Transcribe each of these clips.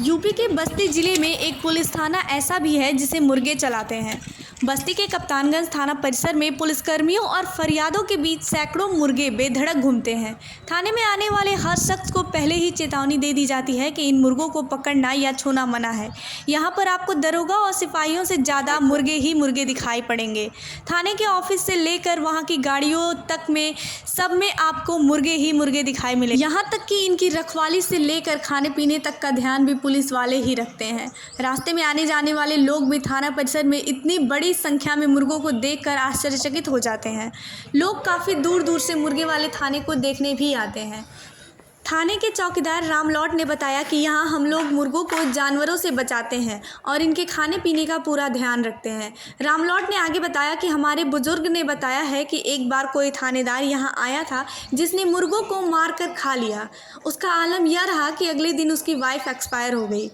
UP के बस्ती जिले में एक पुलिस थाना ऐसा भी है जिसे मुर्गे चलाते हैं। बस्ती के कप्तानगंज थाना परिसर में पुलिसकर्मियों और फरियादों के बीच सैकड़ों मुर्गे बेधड़क घूमते हैं। थाने में आने वाले हर शख्स को पहले ही चेतावनी दे दी जाती है कि इन मुर्गों को पकड़ना या छूना मना है। यहाँ पर आपको दरोगा और सिपाहियों से ज़्यादा मुर्गे ही मुर्गे दिखाई पड़ेंगे। थाने के ऑफिस से लेकर वहाँ की गाड़ियों तक में सब में आपको मुर्गे ही मुर्गे दिखाई मिले। यहाँ तक कि इनकी रखवाली से लेकर खाने पीने तक का ध्यान भी पुलिस वाले ही रखते हैं। रास्ते में आने जाने वाले लोग भी थाना परिसर में इतनी बड़ी संख्या में मुर्गों को देखकर आश्चर्यचकित हो जाते हैं। लोग काफ़ी दूर दूर से मुर्गे वाले थाने को देखने भी आते हैं। थाने के चौकीदार रामलौट ने बताया कि यहाँ हम लोग मुर्गों को जानवरों से बचाते हैं और इनके खाने पीने का पूरा ध्यान रखते हैं। रामलौट ने आगे बताया कि हमारे बुजुर्ग ने बताया है कि एक बार कोई थानेदार यहाँ आया था जिसने मुर्गों को मार कर खा लिया। उसका आलम यह रहा कि अगले दिन उसकी वाइफ एक्सपायर हो गई।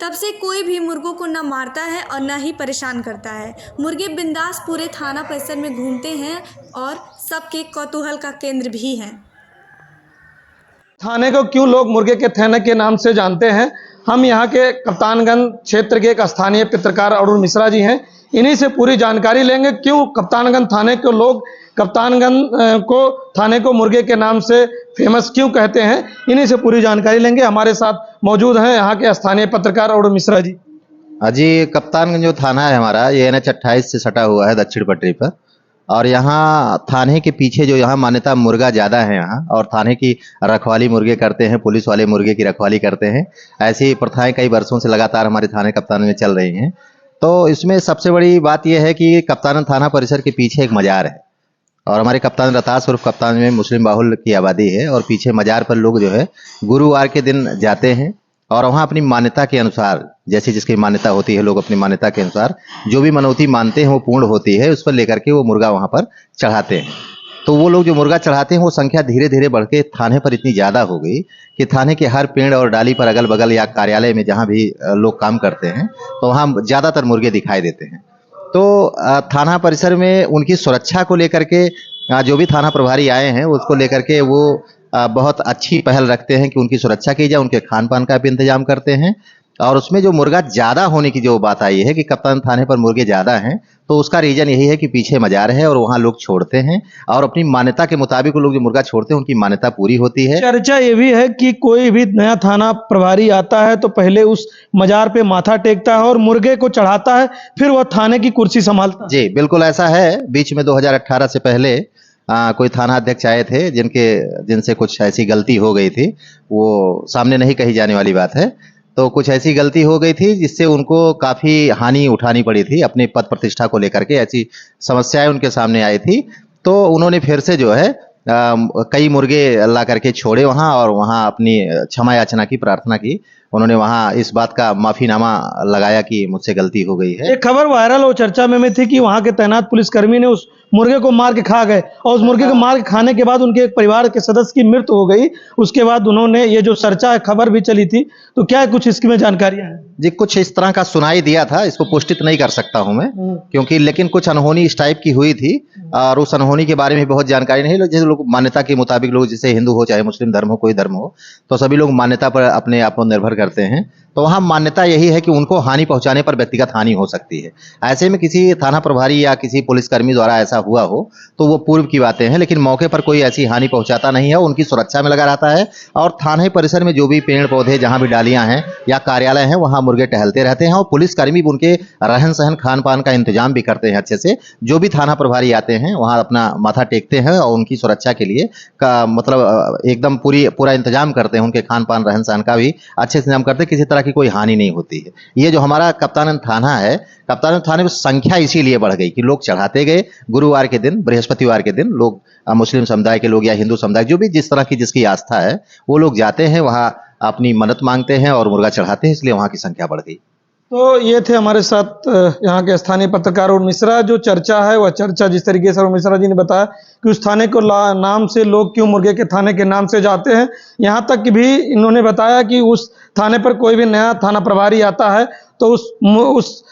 तब से कोई भी मुर्गों को न मारता है और न ही परेशान करता है। मुर्गे बिंदास पूरे थाना परिसर में घूमते हैं और सबके कौतूहल का केंद्र भी हैं। थाने को क्यों लोग मुर्गे के थाने के नाम से जानते हैं, हम यहाँ के कप्तानगंज क्षेत्र के एक स्थानीय पत्रकार अरुण मिश्रा जी हैं। इन्हीं से पूरी जानकारी लेंगे क्यों कप्तानगंज थाने को लोग थाने को मुर्गे के नाम से फेमस क्यों कहते हैं। इन्हीं से पूरी जानकारी लेंगे। हमारे साथ मौजूद हैं यहाँ के स्थानीय पत्रकार अरुण मिश्रा जी। जी, कप्तानगंज जो थाना है हमारा, ये NH 28 से सटा हुआ है दक्षिण पटरी पर। और यहाँ थाने के पीछे जो यहाँ मान्यता मुर्गा ज़्यादा है यहाँ, और थाने की रखवाली मुर्गे करते हैं, पुलिस वाले मुर्गे की रखवाली करते हैं। ऐसी प्रथाएं कई वर्षों से लगातार हमारे थाने कप्तान में चल रही हैं। तो इसमें सबसे बड़ी बात यह है कि कप्तान थाना परिसर के पीछे एक मजार है और हमारे कप्तान रतास उर्फ कप्तान में मुस्लिम बाहुल्य की आबादी है। और पीछे मजार पर लोग जो है गुरुवार के दिन जाते हैं और वहाँ अपनी मान्यता के अनुसार, जैसे जिसकी मान्यता होती है, लोग अपनी मान्यता के अनुसार जो भी मनौती मानते हैं वो पूर्ण होती है, उस पर लेकर के वो मुर्गा वहाँ पर चढ़ाते हैं। तो वो लोग जो मुर्गा चढ़ाते हैं वो संख्या धीरे धीरे बढ़ के थाने पर इतनी ज़्यादा हो गई कि थाने के हर पेड़ और डाली पर अगल बगल या कार्यालय में जहाँ भी लोग काम करते हैं तो वहाँ ज़्यादातर मुर्गे दिखाई देते हैं। तो थाना परिसर में उनकी सुरक्षा को लेकर के जो भी थाना प्रभारी आए हैं उसको लेकर के वो बहुत अच्छी पहल रखते हैं कि उनकी सुरक्षा की जाए, उनके खान पान का भी इंतजाम करते हैं। और उसमें जो मुर्गा ज़्यादा होने की जो बात आई है कि कप्तान थाने पर मुर्गे ज़्यादा हैं, तो उसका रीज़न यही है कि पीछे मजार है और वहाँ लोग छोड़ते हैं और अपनी मान्यता के मुताबिक लोग जो मुर्गा छोड़ते हैं उनकी मान्यता पूरी होती है। चर्चा ये भी है कि कोई भी नया थाना प्रभारी आता है तो पहले उस मजार पे माथा टेकता है और मुर्गे को चढ़ाता है, फिर वह थाने की कुर्सी संभालता है। जी बिल्कुल ऐसा है। बीच में 2018 से पहले कोई थाना अध्यक्ष आए थे जिनसे कुछ ऐसी गलती हो गई थी, वो सामने नहीं कही जाने वाली बात है। तो कुछ ऐसी गलती हो गई थी जिससे उनको काफ़ी हानि उठानी पड़ी थी, अपने पद प्रतिष्ठा को लेकर के ऐसी समस्याएं उनके सामने आई थी। तो उन्होंने फिर से जो है कई मुर्गे ला करके छोड़े वहाँ और वहाँ अपनी क्षमा याचना की, प्रार्थना की। उन्होंने वहाँ इस बात का माफीनामा लगाया कि मुझसे गलती हो गई है। एक खबर वायरल और चर्चा में थी कि वहाँ के तैनात पुलिसकर्मी ने उस मुर्गे को मार के खा गए और उस मुर्गे को मार के खाने के बाद उनके एक परिवार के सदस्य की मृत्यु हो गई। उसके बाद उन्होंने ये जो चर्चा खबर भी चली थी, तो क्या कुछ इसकी में जानकारियां हैं? जी कुछ इस तरह का सुनाई दिया था, इसको पुष्टित नहीं कर सकता हूं मैं क्योंकि, लेकिन कुछ अनहोनी इस टाइप की हुई थी और उस अनहोनी के बारे में बहुत जानकारी नहीं। जैसे लोग मान्यता के मुताबिक, लोग जैसे हिंदू हो चाहे मुस्लिम धर्म हो, कोई धर्म हो, तो सभी लोग मान्यता पर अपने आप को निर्भर करते हैं। तो वहाँ मान्यता यही है कि उनको हानि पहुंचाने पर व्यक्तिगत हानि हो सकती है। ऐसे में किसी थाना प्रभारी या किसी पुलिसकर्मी द्वारा ऐसा हुआ हो तो वो पूर्व की बातें हैं, लेकिन मौके पर कोई ऐसी हानि पहुंचाता नहीं है, उनकी सुरक्षा में लगा रहता है। और थाने परिसर में जो भी पेड़ पौधे, जहाँ भी डालियां हैं या कार्यालय हैं, वहाँ मुर्गे टहलते रहते हैं और पुलिसकर्मी भी उनके रहन सहन खान पान का इंतजाम भी करते हैं अच्छे से। जो भी थाना प्रभारी आते हैं वहाँ अपना माथा टेकते हैं और उनकी सुरक्षा के लिए मतलब एकदम पूरा इंतजाम करते हैं, उनके खान पान रहन सहन का भी अच्छे से इंतजाम करते हैं, किसी तरह की कोई हानि नहीं होती है। ये जो हमारा कप्तान थाना है, कप्तान थाने में संख्या इसीलिए बढ़ गई कि लोग चढ़ाते गए। गुरुवार के दिन, बृहस्पतिवार के दिन लोग, मुस्लिम समुदाय के लोग या हिंदू समुदाय, जो भी जिस तरह की जिसकी आस्था है, वो लोग जाते हैं वहाँ अपनी मन्नत मांगते हैं और मुर्गा चढ़ाते हैं, इसलिए वहाँ की संख्या बढ़ गई। तो ये थे हमारे साथ यहाँ के स्थानीय पत्रकार अरुण मिश्रा। जो चर्चा है वह चर्चा जिस तरीके से अरुण मिश्रा जी ने बताया कि उस थाने को नाम से लोग क्यों मुर्गे के थाने के नाम से जाते हैं। यहाँ तक कि भी इन्होंने बताया कि उस थाने पर कोई भी नया थाना प्रभारी आता है तो उस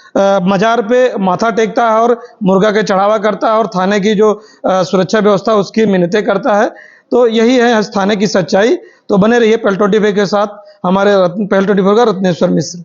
मजार पे माथा टेकता है और मुर्गा के चढ़ावा करता है और थाने की जो सुरक्षा व्यवस्था उसकी मिन्नतें करता है। तो यही है थाने की सच्चाई। तो बने रहिए पलटो टीवी के साथ। हमारे पहल 24 का रत्नेश्वर मिश्र।